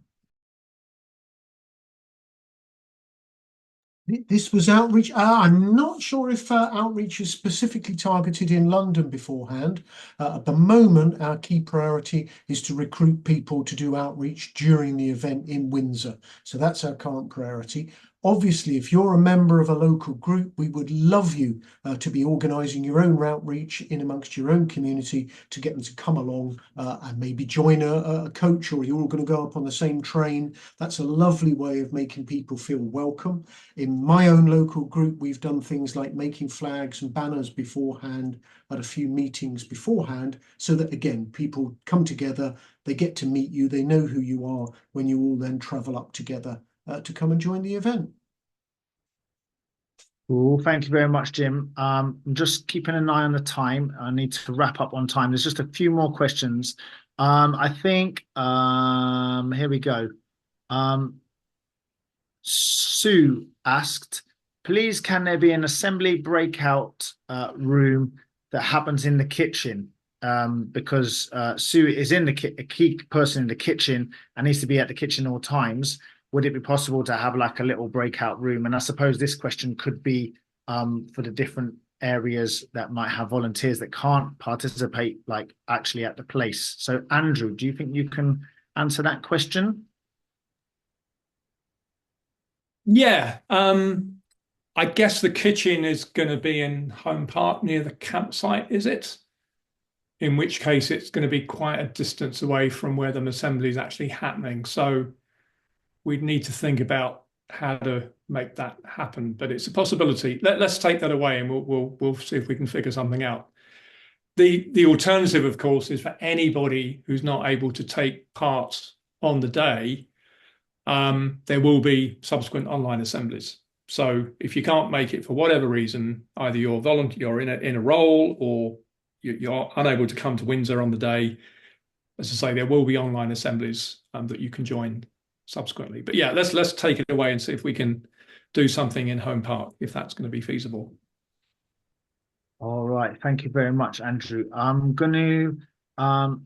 This was outreach. I'm not sure if outreach is specifically targeted in London beforehand. At the moment, our key priority is to recruit people to do outreach during the event in Windsor. So that's our current priority. Obviously, if you're a member of a local group, we would love you to be organising your own outreach in amongst your own community to get them to come along and maybe join a coach, or you're all going to go up on the same train. That's a lovely way of making people feel welcome. In my own local group, we've done things like making flags and banners beforehand at a few meetings beforehand, so that, again, people come together, they get to meet you, they know who you are when you all then travel up together to come and join the event. Cool. Thank you very much, Jim. I'm just keeping an eye on the time. I need to wrap up on time. There's just a few more questions. I think here we go. Sue asked, please can there be an assembly breakout room that happens in the kitchen? Because Sue is in a key person in the kitchen and needs to be at the kitchen all times. Would it be possible to have like a little breakout room? And I suppose this question could be for the different areas that might have volunteers that can't participate like actually at the place. So Andrew, do you think you can answer that question? Yeah, I guess the kitchen is going to be in Home Park near the campsite, is it? In which case it's going to be quite a distance away from where the Massembly is actually happening. So we'd need to think about how to make that happen, but it's a possibility. Let's take that away and we'll see if we can figure something out. The alternative, of course, is for anybody who's not able to take part on the day, there will be subsequent online assemblies. So if you can't make it for whatever reason, either you're in a role or you're unable to come to Windsor on the day, as I say, there will be online assemblies that you can join subsequently. But yeah, let's take it away and see if we can do something in Home Park, if that's going to be feasible. All right. Thank you very much, Andrew. I'm going to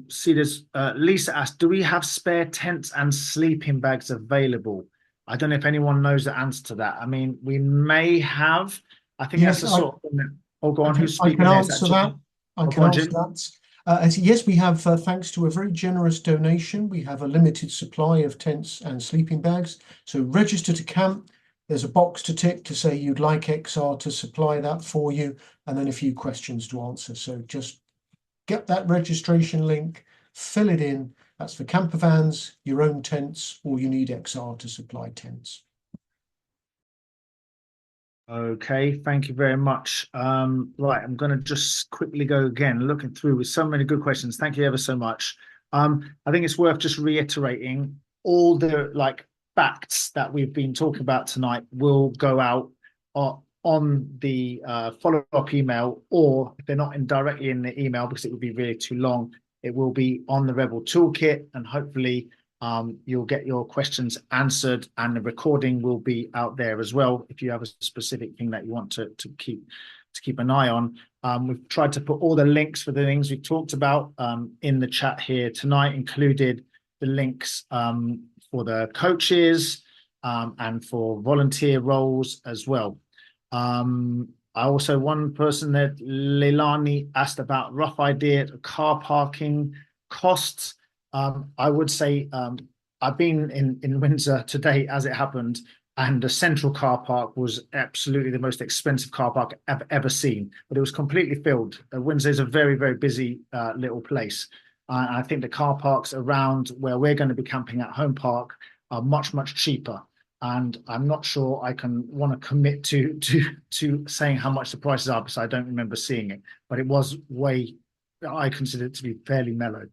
see this. Lisa asked, do we have spare tents and sleeping bags available? I don't know if anyone knows the answer to that. I mean, we may have. I think Yes, that's the sort of thing that, oh, go on, who's I speaking can there? answer that. I can answer that. Yes, we have, thanks to a very generous donation, we have a limited supply of tents and sleeping bags. So register to camp. There's a box to tick to say you'd like XR to supply that for you, and then a few questions to answer. So just get that registration link, fill it in. That's for camper vans, your own tents, or you need XR to supply tents. Okay, thank you very much. Right, I'm going to just quickly go again, looking through with so many good questions. Thank you ever so much. I think it's worth just reiterating all the facts that we've been talking about tonight will go out on the follow-up email, or if they're not directly in the email because it would be really too long, it will be on the Rebel Toolkit, and hopefully you'll get your questions answered, and the recording will be out there as well if you have a specific thing that you want to keep an eye on. We've tried to put all the links for the things we talked about in the chat here tonight, included the links for the coaches and for volunteer roles as well. I also, one person that Leilani asked about rough idea of car parking costs. I would say I've been in Windsor today as it happened, and the central car park was absolutely the most expensive car park I've ever seen, but it was completely filled. Windsor is a very, very busy little place. I think the car parks around where we're going to be camping at Home Park are much, much cheaper. And I'm not sure I can want to commit to saying how much the prices are, because I don't remember seeing it. But it was I consider it to be fairly mellow.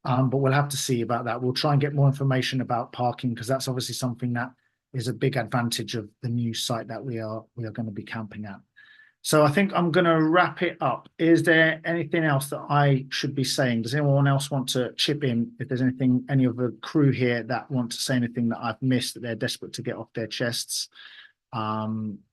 But we'll have to see about that. We'll try and get more information about parking, because that's obviously something that is a big advantage of the new site that we are going to be camping at. So I think I'm going to wrap it up. Is there anything else that I should be saying? Does anyone else want to chip in? If there's anything, any of the crew here that want to say anything that I've missed, that they're desperate to get off their chests. It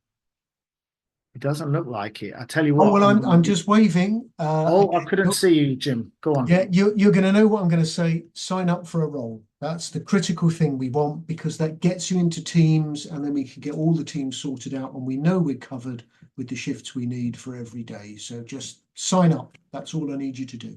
doesn't look like it. I tell you what. Oh, well, I'm just waving. I couldn't see you, Jim. Go on. Yeah, you're going to know what I'm going to say. Sign up for a role. That's the critical thing we want, because that gets you into teams, and then we can get all the teams sorted out, and we know we're covered with the shifts we need for every day. So just sign up. That's all I need you to do.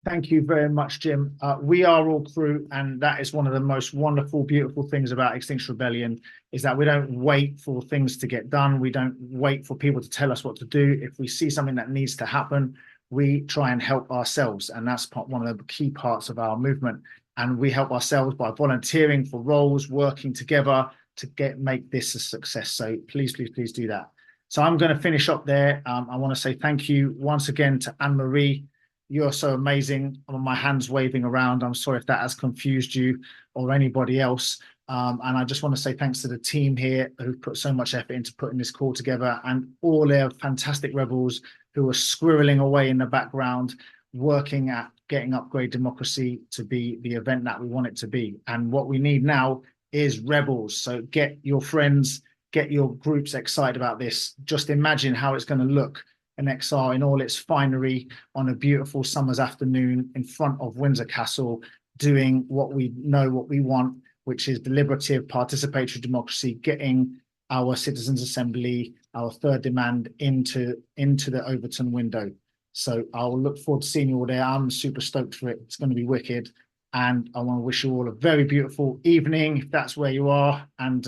Thank you very much, Jim. We are all crew, and that is one of the most wonderful, beautiful things about Extinction Rebellion, is that we don't wait for things to get done. We don't wait for people to tell us what to do. If we see something that needs to happen, we try and help ourselves. And that's one of the key parts of our movement. And we help ourselves by volunteering for roles, working together to make this a success. So please, please, please do that. So I'm going to finish up there. I want to say thank you once again to Anne-Marie. You're so amazing. My hands waving around. I'm sorry if that has confused you or anybody else. And I just want to say thanks to the team here who put so much effort into putting this call together, and all their fantastic rebels who are squirreling away in the background, working at getting Upgrade Democracy to be the event that we want it to be. And what we need now is rebels. So get your friends, get your groups excited about this. Just imagine how it's going to look in XR in all its finery on a beautiful summer's afternoon in front of Windsor Castle, doing what we know, what we want, which is deliberative, participatory democracy, getting our citizens' assembly, our third demand into the Overton window. So I'll look forward to seeing you all there. I'm super stoked for it. It's going to be wicked. And I want to wish you all a very beautiful evening, if that's where you are, and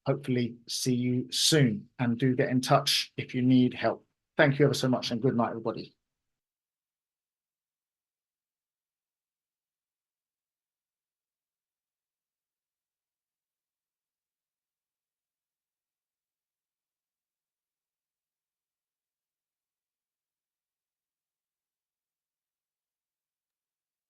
hopefully see you soon. And do get in touch if you need help. Thank you ever so much, and good night, everybody.